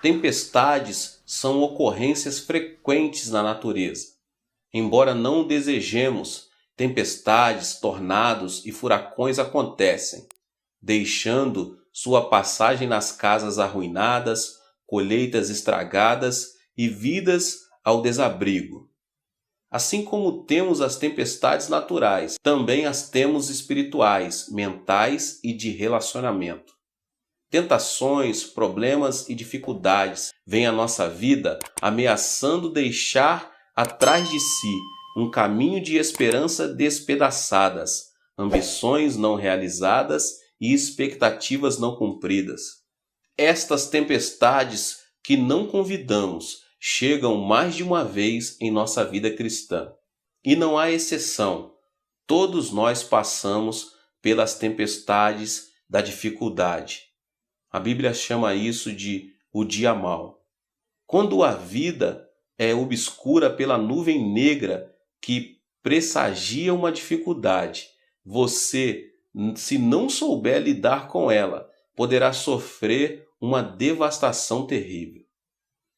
Tempestades são ocorrências frequentes na natureza. Embora não o desejemos, tempestades, tornados e furacões acontecem, deixando sua passagem nas casas arruinadas, colheitas estragadas e vidas ao desabrigo. Assim como temos as tempestades naturais, também as temos espirituais, mentais e de relacionamento. Tentações, problemas e dificuldades vêm à nossa vida ameaçando deixar atrás de si um caminho de esperança despedaçadas, ambições não realizadas e expectativas não cumpridas. Estas tempestades que não convidamos chegam mais de uma vez em nossa vida cristã. E não há exceção. Todos nós passamos pelas tempestades da dificuldade. A Bíblia chama isso de o dia mau. Quando a vida é obscura pela nuvem negra que pressagia uma dificuldade, você, se não souber lidar com ela, poderá sofrer uma devastação terrível.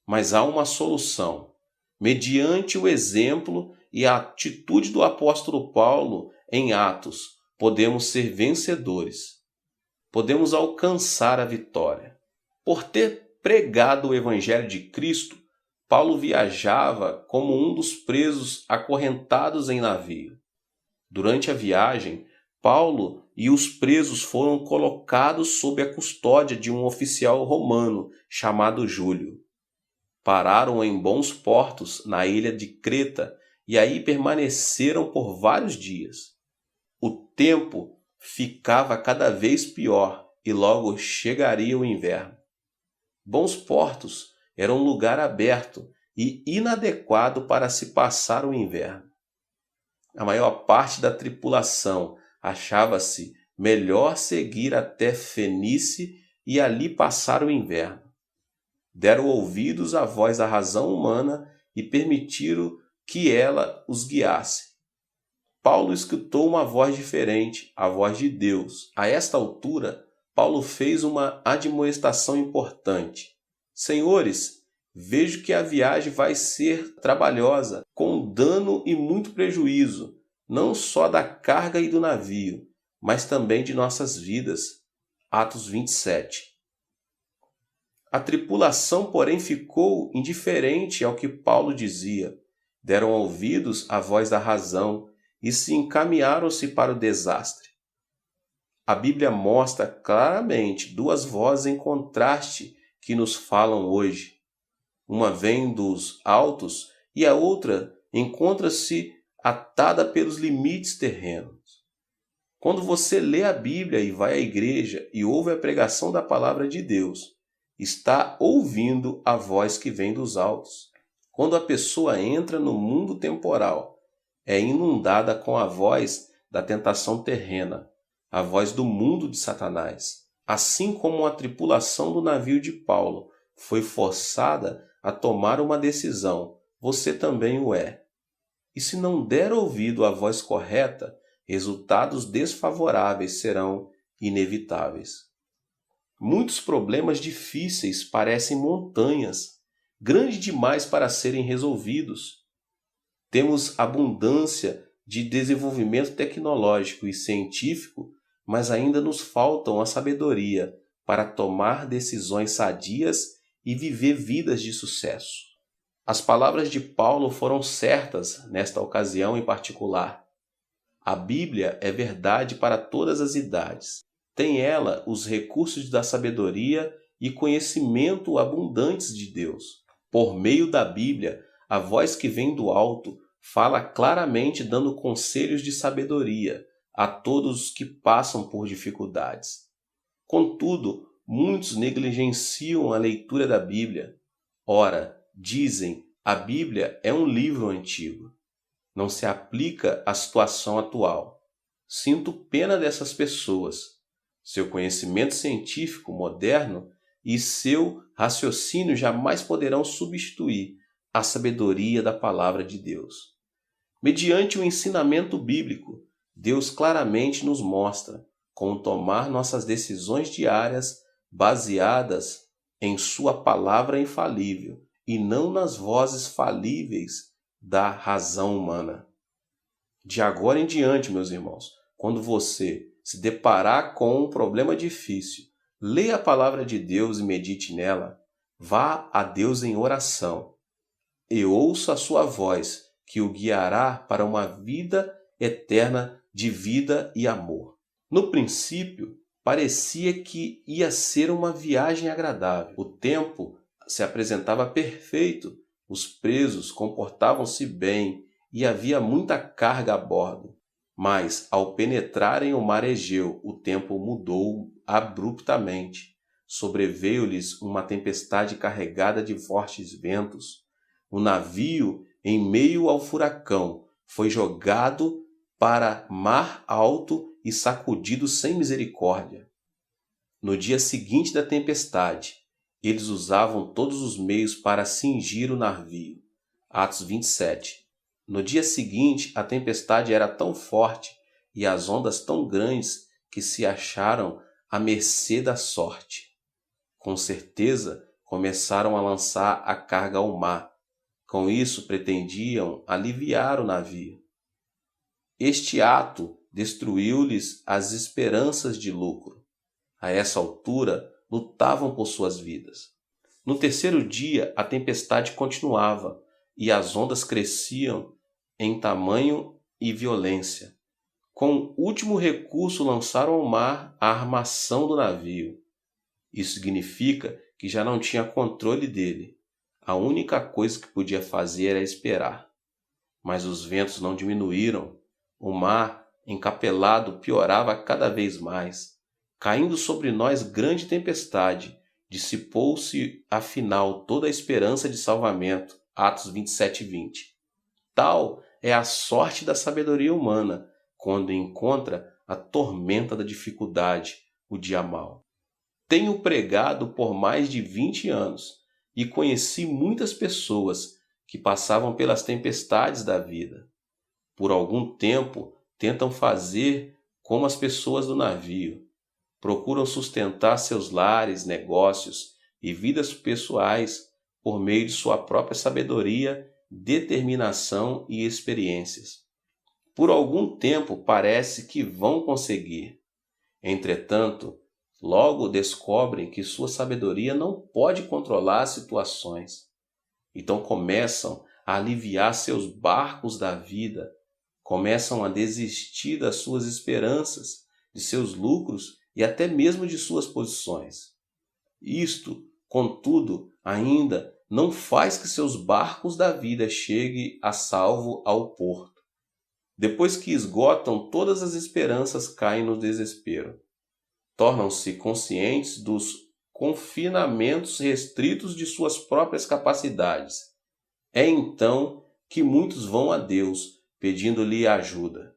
Mas há uma solução. Mediante o exemplo e a atitude do apóstolo Paulo em Atos, podemos ser vencedores. Podemos alcançar a vitória. Por ter pregado o Evangelho de Cristo, Paulo viajava como um dos presos acorrentados em navio. Durante a viagem, Paulo e os presos foram colocados sob a custódia de um oficial romano chamado Júlio. Pararam em bons portos na ilha de Creta e aí permaneceram por vários dias. O tempo ficava cada vez pior e logo chegaria o inverno. Bons portos era um lugar aberto e inadequado para se passar o inverno. A maior parte da tripulação achava-se melhor seguir até Fenície e ali passar o inverno. Deram ouvidos à voz da razão humana e permitiram que ela os guiasse. Paulo escutou uma voz diferente, a voz de Deus. A esta altura, Paulo fez uma admoestação importante. Senhores, vejo que a viagem vai ser trabalhosa, com dano e muito prejuízo, não só da carga e do navio, mas também de nossas vidas. Atos 27. A tripulação, porém, ficou indiferente ao que Paulo dizia. Deram ouvidos à voz da razão e se encaminharam-se para o desastre. A Bíblia mostra claramente duas vozes em contraste que nos falam hoje. Uma vem dos altos e a outra encontra-se atada pelos limites terrenos. Quando você lê a Bíblia e vai à igreja e ouve a pregação da palavra de Deus, está ouvindo a voz que vem dos altos. Quando a pessoa entra no mundo temporal, é inundada com a voz da tentação terrena, a voz do mundo de Satanás. Assim como a tripulação do navio de Paulo foi forçada a tomar uma decisão, você também o é. E se não der ouvido à voz correta, resultados desfavoráveis serão inevitáveis. Muitos problemas difíceis parecem montanhas, grandes demais para serem resolvidos. Temos abundância de desenvolvimento tecnológico e científico, mas ainda nos faltam a sabedoria para tomar decisões sadias e viver vidas de sucesso. As palavras de Paulo foram certas nesta ocasião em particular. A Bíblia é verdade para todas as idades. Tem ela os recursos da sabedoria e conhecimento abundantes de Deus. Por meio da Bíblia, a voz que vem do alto fala claramente dando conselhos de sabedoria a todos os que passam por dificuldades. Contudo, muitos negligenciam a leitura da Bíblia. Ora, dizem, a Bíblia é um livro antigo. Não se aplica à situação atual. Sinto pena dessas pessoas. Seu conhecimento científico moderno e seu raciocínio jamais poderão substituir a sabedoria da palavra de Deus. Mediante o ensinamento bíblico, Deus claramente nos mostra como tomar nossas decisões diárias baseadas em sua palavra infalível e não nas vozes falíveis da razão humana. De agora em diante, meus irmãos, quando você se deparar com um problema difícil, leia a palavra de Deus e medite nela. Vá a Deus em oração e ouça a sua voz, que o guiará para uma vida eterna de vida e amor. No princípio, parecia que ia ser uma viagem agradável. O tempo se apresentava perfeito, os presos comportavam-se bem e havia muita carga a bordo. Mas, ao penetrarem o mar Egeu, o tempo mudou abruptamente. Sobreveio-lhes uma tempestade carregada de fortes ventos. O navio, em meio ao furacão, foi jogado para mar alto e sacudido sem misericórdia. No dia seguinte da tempestade, eles usavam todos os meios para cingir o navio. Atos 27. No dia seguinte, a tempestade era tão forte e as ondas tão grandes que se acharam à mercê da sorte. Com certeza, começaram a lançar a carga ao mar. Com isso, pretendiam aliviar o navio. Este ato destruiu-lhes as esperanças de lucro. A essa altura, lutavam por suas vidas. No terceiro dia, a tempestade continuava e as ondas cresciam em tamanho e violência. Com último recurso, lançaram ao mar a armação do navio. Isso significa que já não tinha controle dele. A única coisa que podia fazer era esperar. Mas os ventos não diminuíram. O mar, encapelado, piorava cada vez mais. Caindo sobre nós grande tempestade, dissipou-se afinal toda a esperança de salvamento. Atos 27 e 20. Tal é a sorte da sabedoria humana, quando encontra a tormenta da dificuldade, o dia mau. Tenho pregado por mais de 20 anos e conheci muitas pessoas que passavam pelas tempestades da vida. Por algum tempo, tentam fazer como as pessoas do navio. Procuram sustentar seus lares, negócios e vidas pessoais por meio de sua própria sabedoria, determinação e experiências. Por algum tempo parece que vão conseguir. Entretanto, logo descobrem que sua sabedoria não pode controlar as situações. Então começam a aliviar seus barcos da vida, começam a desistir das suas esperanças, de seus lucros e até mesmo de suas posições. Isto, contudo, ainda não faz que seus barcos da vida cheguem a salvo ao porto. Depois que esgotam todas as esperanças, caem no desespero. Tornam-se conscientes dos confinamentos restritos de suas próprias capacidades. É então que muitos vão a Deus, pedindo-lhe ajuda.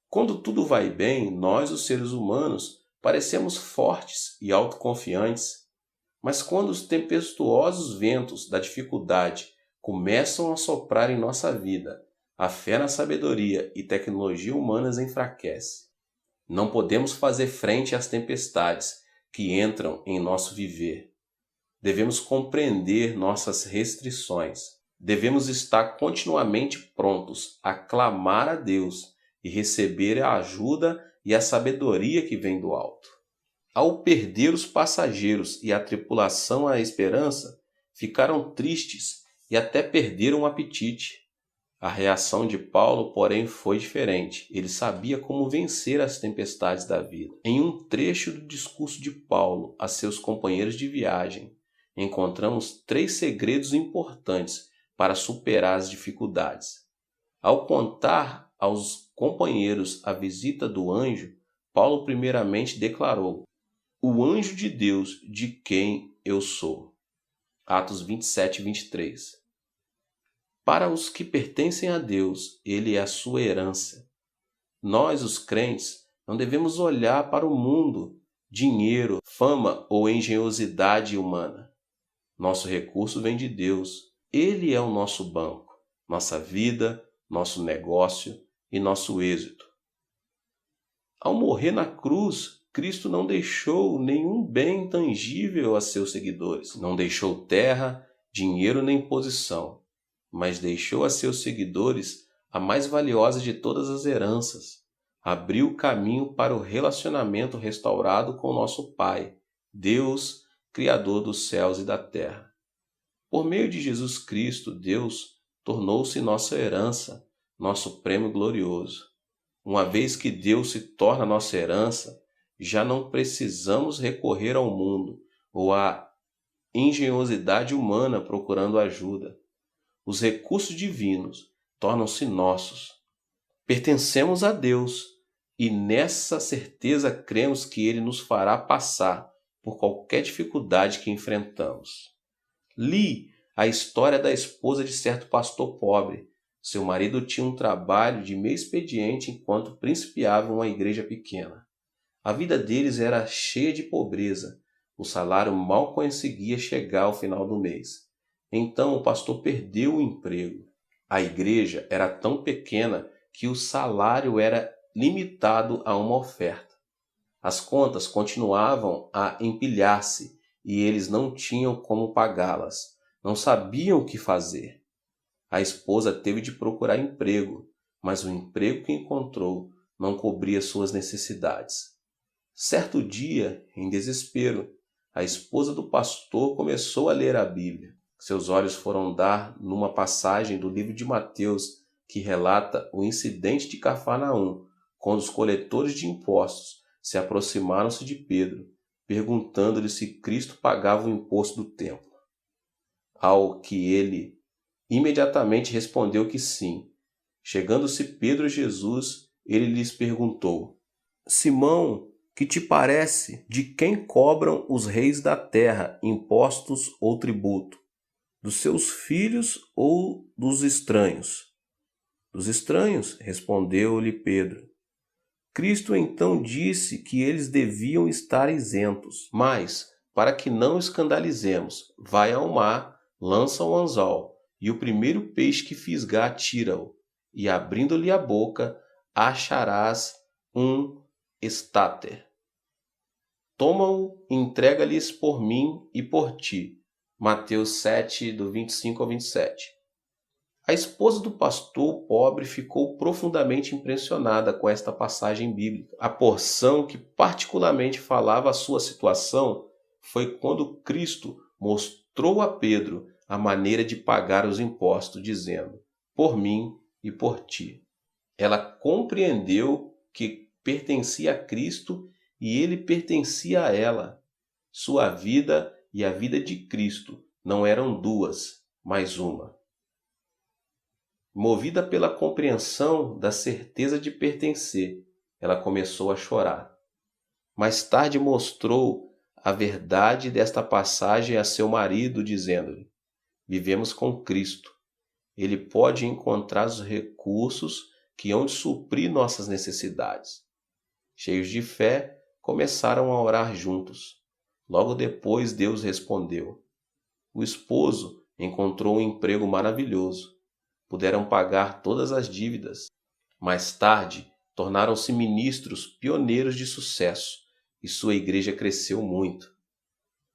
Quando tudo vai bem, nós, os seres humanos, parecemos fortes e autoconfiantes. Mas quando os tempestuosos ventos da dificuldade começam a soprar em nossa vida, a fé na sabedoria e tecnologia humanas enfraquece. Não podemos fazer frente às tempestades que entram em nosso viver. Devemos compreender nossas restrições. Devemos estar continuamente prontos a clamar a Deus e receber a ajuda e a sabedoria que vem do alto. Ao perder os passageiros e a tripulação a esperança, ficaram tristes e até perderam o apetite. A reação de Paulo, porém, foi diferente. Ele sabia como vencer as tempestades da vida. Em um trecho do discurso de Paulo a seus companheiros de viagem, encontramos 3 segredos importantes para superar as dificuldades. Ao contar aos companheiros a visita do anjo, Paulo primeiramente declarou: "O anjo de Deus de quem eu sou." Atos 27 e 23. Para os que pertencem a Deus, ele é a sua herança. Nós, os crentes, não devemos olhar para o mundo, dinheiro, fama ou engenhosidade humana. Nosso recurso vem de Deus. Ele é o nosso banco, nossa vida, nosso negócio e nosso êxito. Ao morrer na cruz, Cristo não deixou nenhum bem tangível a seus seguidores. Não deixou terra, dinheiro nem posição, mas deixou a seus seguidores a mais valiosa de todas as heranças. Abriu o caminho para o relacionamento restaurado com nosso Pai, Deus, Criador dos céus e da terra. Por meio de Jesus Cristo, Deus tornou-se nossa herança, nosso prêmio glorioso. Uma vez que Deus se torna nossa herança, já não precisamos recorrer ao mundo ou à engenhosidade humana procurando ajuda. Os recursos divinos tornam-se nossos. Pertencemos a Deus e nessa certeza cremos que Ele nos fará passar por qualquer dificuldade que enfrentamos. Li a história da esposa de certo pastor pobre. Seu marido tinha um trabalho de meio expediente enquanto principiava uma igreja pequena. A vida deles era cheia de pobreza. O salário mal conseguia chegar ao final do mês. Então o pastor perdeu o emprego. A igreja era tão pequena que o salário era limitado a uma oferta. As contas continuavam a empilhar-se e eles não tinham como pagá-las. Não sabiam o que fazer. A esposa teve de procurar emprego, mas o emprego que encontrou não cobria suas necessidades. Certo dia, em desespero, a esposa do pastor começou a ler a Bíblia. Seus olhos foram dar numa passagem do livro de Mateus que relata o incidente de Cafarnaum, quando os coletores de impostos se aproximaram-se de Pedro, perguntando-lhe se Cristo pagava o imposto do templo. Ao que ele imediatamente respondeu que sim. Chegando-se Pedro a Jesus, ele lhes perguntou: Simão, que te parece? De quem cobram os reis da terra impostos ou tributo? Dos seus filhos ou dos estranhos? Dos estranhos, respondeu-lhe Pedro. Cristo então disse que eles deviam estar isentos. Mas, para que não escandalizemos, vai ao mar, lança o anzol, e o primeiro peixe que fisgar tira-o, e abrindo-lhe a boca, acharás um estáter. Toma-o e entrega-lhes por mim e por ti. Mateus 7, do 25 ao 27. A esposa do pastor pobre ficou profundamente impressionada com esta passagem bíblica. A porção que particularmente falava a sua situação foi quando Cristo mostrou a Pedro a maneira de pagar os impostos, dizendo: por mim e por ti. Ela compreendeu que pertencia a Cristo e ele pertencia a ela. Sua vida e a vida de Cristo não eram duas, mas uma. Movida pela compreensão da certeza de pertencer, ela começou a chorar. Mais tarde mostrou a verdade desta passagem a seu marido, dizendo-lhe: vivemos com Cristo. Ele pode encontrar os recursos que hão de suprir nossas necessidades. Cheios de fé, começaram a orar juntos. Logo depois, Deus respondeu. O esposo encontrou um emprego maravilhoso. Puderam pagar todas as dívidas. Mais tarde, tornaram-se ministros pioneiros de sucesso e sua igreja cresceu muito.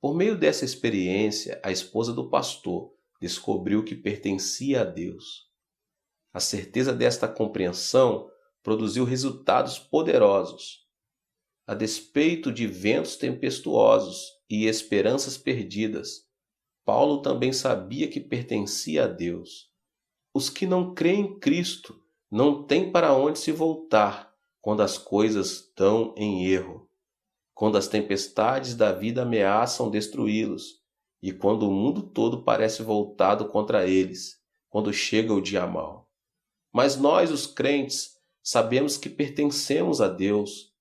Por meio dessa experiência, a esposa do pastor descobriu que pertencia a Deus. A certeza desta compreensão produziu resultados poderosos. A despeito de ventos tempestuosos e esperanças perdidas, Paulo também sabia que pertencia a Deus. Os que não creem em Cristo não têm para onde se voltar quando as coisas estão em erro, quando as tempestades da vida ameaçam destruí-los e quando o mundo todo parece voltado contra eles, quando chega o dia mau. Mas nós, os crentes, sabemos que pertencemos a Deus,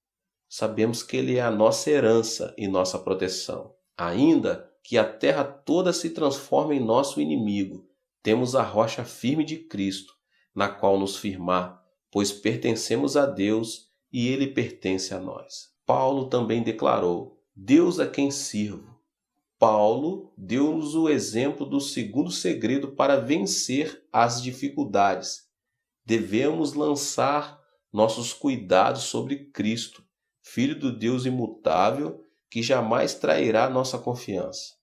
sabemos que Ele é a nossa herança e nossa proteção. Ainda que a terra toda se transforme em nosso inimigo, temos a rocha firme de Cristo, na qual nos firmar, pois pertencemos a Deus e Ele pertence a nós. Paulo também declarou: Deus a quem sirvo. Paulo deu-nos o exemplo do segundo segredo para vencer as dificuldades. Devemos lançar nossos cuidados sobre Cristo, Filho do Deus imutável, que jamais trairá nossa confiança.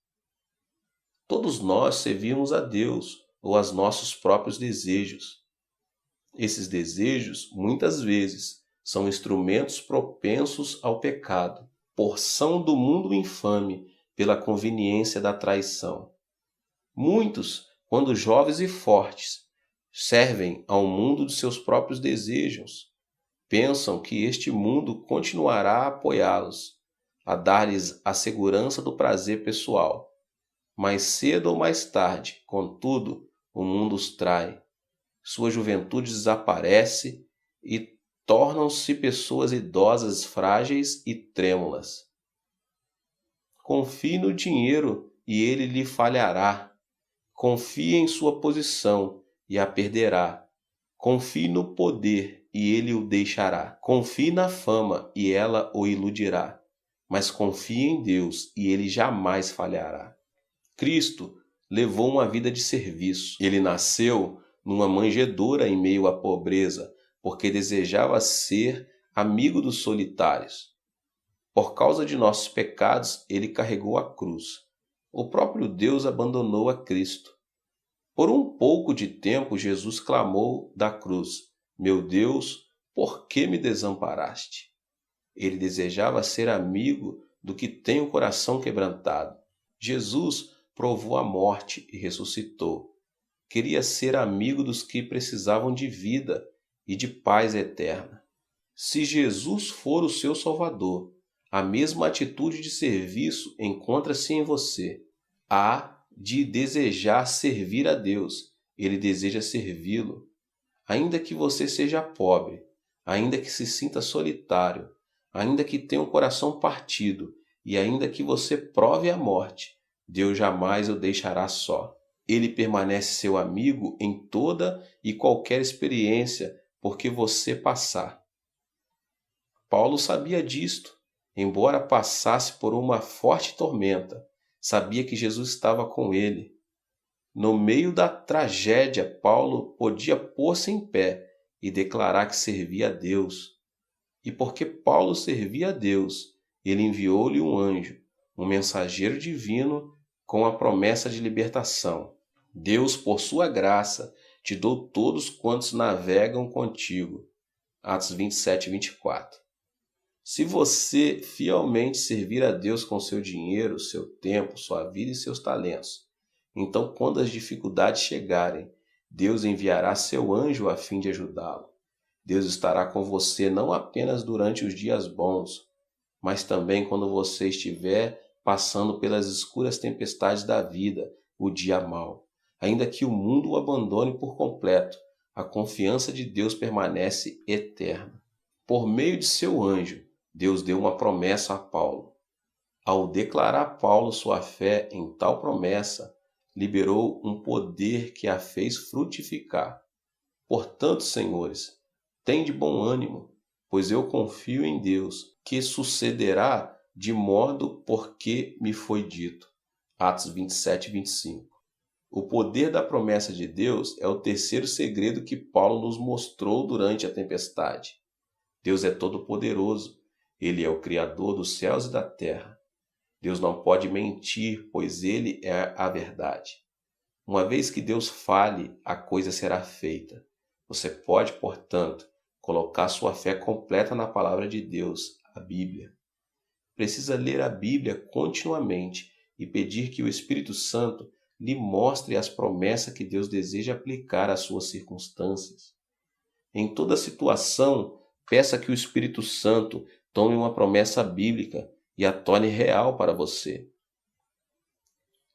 Todos nós servimos a Deus ou aos nossos próprios desejos. Esses desejos, muitas vezes, são instrumentos propensos ao pecado, porção do mundo infame pela conveniência da traição. Muitos, quando jovens e fortes, servem ao mundo de seus próprios desejos. Pensam que este mundo continuará a apoiá-los, a dar-lhes a segurança do prazer pessoal. Mais cedo ou mais tarde, contudo, o mundo os trai. Sua juventude desaparece e tornam-se pessoas idosas, frágeis e trêmulas. Confie no dinheiro e ele lhe falhará. Confie em sua posição e a perderá. Confie no poder e ele o deixará. Confie na fama e ela o iludirá. Mas confie em Deus e ele jamais falhará. Cristo levou uma vida de serviço. Ele nasceu numa manjedoura em meio à pobreza, porque desejava ser amigo dos solitários. Por causa de nossos pecados, ele carregou a cruz. O próprio Deus abandonou a Cristo. Por um pouco de tempo, Jesus clamou da cruz: Meu Deus, por que me desamparaste? Ele desejava ser amigo do que tem o coração quebrantado. Jesus provou a morte e ressuscitou. Queria ser amigo dos que precisavam de vida e de paz eterna. Se Jesus for o seu Salvador, a mesma atitude de serviço encontra-se em você. Há de desejar servir a Deus. Ele deseja servi-lo. Ainda que você seja pobre, ainda que se sinta solitário, ainda que tenha um coração partido e ainda que você prove a morte, Deus jamais o deixará só. Ele permanece seu amigo em toda e qualquer experiência porque você passar. Paulo sabia disto. Embora passasse por uma forte tormenta, sabia que Jesus estava com ele. No meio da tragédia, Paulo podia pôr-se em pé e declarar que servia a Deus. E porque Paulo servia a Deus, ele enviou-lhe um anjo, um mensageiro divino, com a promessa de libertação. Deus, por sua graça, te dou todos quantos navegam contigo. Atos 27, 24. Se você fielmente servir a Deus com seu dinheiro, seu tempo, sua vida e seus talentos, então quando as dificuldades chegarem, Deus enviará seu anjo a fim de ajudá-lo. Deus estará com você não apenas durante os dias bons, mas também quando você estiver passando pelas escuras tempestades da vida, o dia mau. Ainda que o mundo o abandone por completo, a confiança de Deus permanece eterna. Por meio de seu anjo, Deus deu uma promessa a Paulo. Ao declarar Paulo sua fé em tal promessa, liberou um poder que a fez frutificar. Portanto, senhores, tende bom ânimo, pois eu confio em Deus, que sucederá de modo porque me foi dito. Atos 27, 25. O poder da promessa de Deus é o terceiro segredo que Paulo nos mostrou durante a tempestade. Deus é todo-poderoso. Ele é o Criador dos céus e da terra. Deus não pode mentir, pois Ele é a verdade. Uma vez que Deus fale, a coisa será feita. Você pode, portanto, colocar sua fé completa na palavra de Deus, a Bíblia. Precisa ler a Bíblia continuamente e pedir que o Espírito Santo lhe mostre as promessas que Deus deseja aplicar às suas circunstâncias. Em toda situação, peça que o Espírito Santo tome uma promessa bíblica e a torne real para você.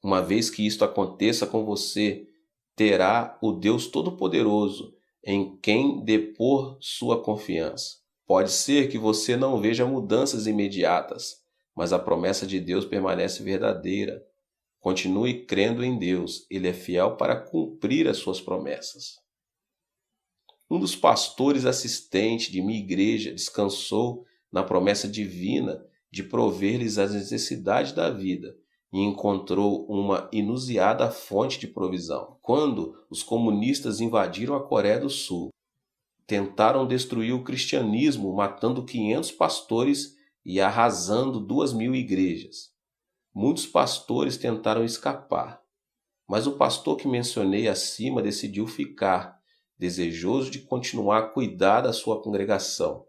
Uma vez que isto aconteça com você, terá o Deus Todo-Poderoso em quem depor sua confiança. Pode ser que você não veja mudanças imediatas, mas a promessa de Deus permanece verdadeira. Continue crendo em Deus, Ele é fiel para cumprir as suas promessas. Um dos pastores assistentes de minha igreja descansou na promessa divina de prover-lhes as necessidades da vida e encontrou uma inusitada fonte de provisão quando os comunistas invadiram a Coreia do Sul. tentaram destruir o cristianismo, matando 500 pastores e arrasando 2.000 igrejas. Muitos pastores tentaram escapar, mas o pastor que mencionei acima decidiu ficar, desejoso de continuar a cuidar da sua congregação.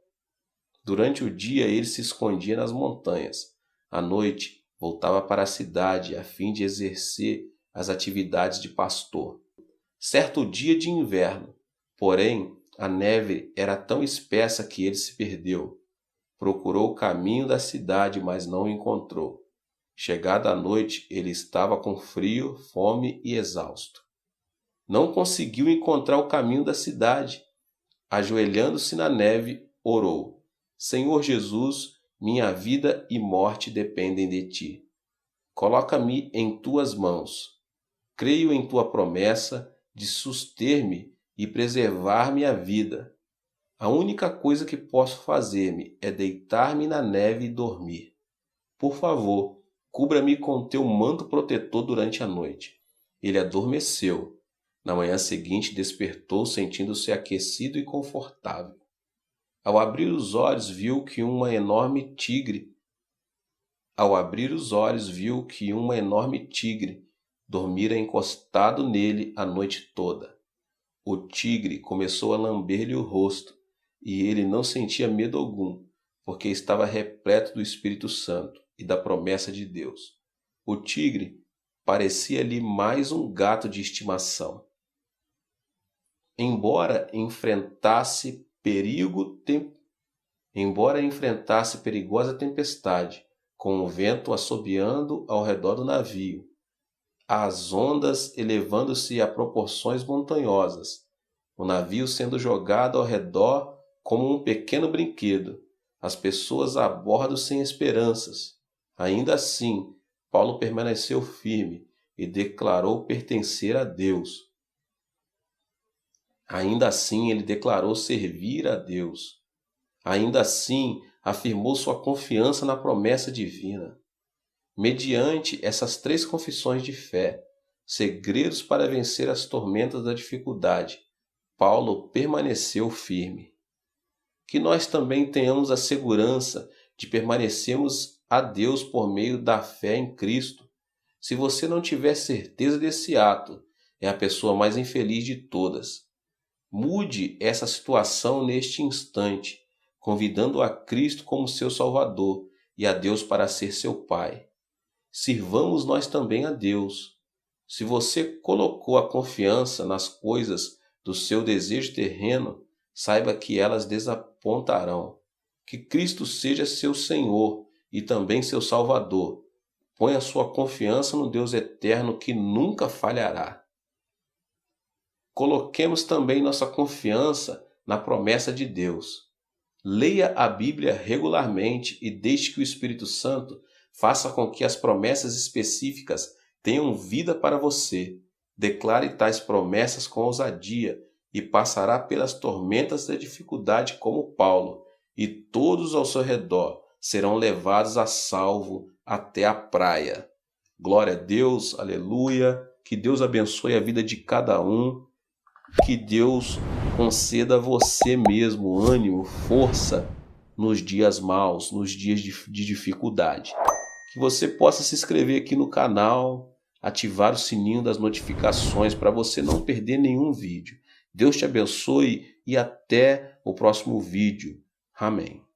Durante o dia ele se escondia nas montanhas. À noite, voltava para a cidade a fim de exercer as atividades de pastor. Certo dia de inverno, porém, a neve era tão espessa que ele se perdeu. Procurou o caminho da cidade, mas não o encontrou. Chegada a noite, ele estava com frio, fome e exausto. Não conseguiu encontrar o caminho da cidade. Ajoelhando-se na neve, orou: Senhor Jesus, minha vida e morte dependem de ti. Coloca-me em tuas mãos. Creio em tua promessa de suster-me e preservar-me a vida. A única coisa que posso fazer-me é deitar-me na neve e dormir. Por favor, cubra-me com teu manto protetor durante a noite. Ele adormeceu. Na manhã seguinte despertou sentindo-se aquecido e confortável. Ao abrir os olhos viu que um enorme tigre dormira encostado nele a noite toda. O tigre começou a lamber-lhe o rosto, e ele não sentia medo algum, porque estava repleto do Espírito Santo e da promessa de Deus. O tigre parecia-lhe mais um gato de estimação. Embora enfrentasse perigosa tempestade, com o vento assobiando ao redor do navio, as ondas elevando-se a proporções montanhosas, o navio sendo jogado ao redor como um pequeno brinquedo, as pessoas a bordo sem esperanças. Ainda assim, Paulo permaneceu firme e declarou pertencer a Deus. Ainda assim, ele declarou servir a Deus. Ainda assim, afirmou sua confiança na promessa divina. Mediante essas 3 confissões de fé, segredos para vencer as tormentas da dificuldade, Paulo permaneceu firme. Que nós também tenhamos a segurança de permanecermos a Deus por meio da fé em Cristo. Se você não tiver certeza desse ato, é a pessoa mais infeliz de todas. Mude essa situação neste instante, convidando a Cristo como seu Salvador e a Deus para ser seu Pai. Sirvamos nós também a Deus. Se você colocou a confiança nas coisas do seu desejo terreno, saiba que elas desapontarão. Que Cristo seja seu Senhor e também seu Salvador. Ponha sua confiança no Deus eterno que nunca falhará. Coloquemos também nossa confiança na promessa de Deus. Leia a Bíblia regularmente e deixe que o Espírito Santo faça com que as promessas específicas tenham vida para você. Declare tais promessas com ousadia e passará pelas tormentas da dificuldade como Paulo, e todos ao seu redor serão levados a salvo até a praia. Glória a Deus, aleluia, que Deus abençoe a vida de cada um, que Deus conceda a você mesmo ânimo, força nos dias maus, nos dias de dificuldade. Que você possa se inscrever aqui no canal, ativar o sininho das notificações para você não perder nenhum vídeo. Deus te abençoe e até o próximo vídeo. Amém.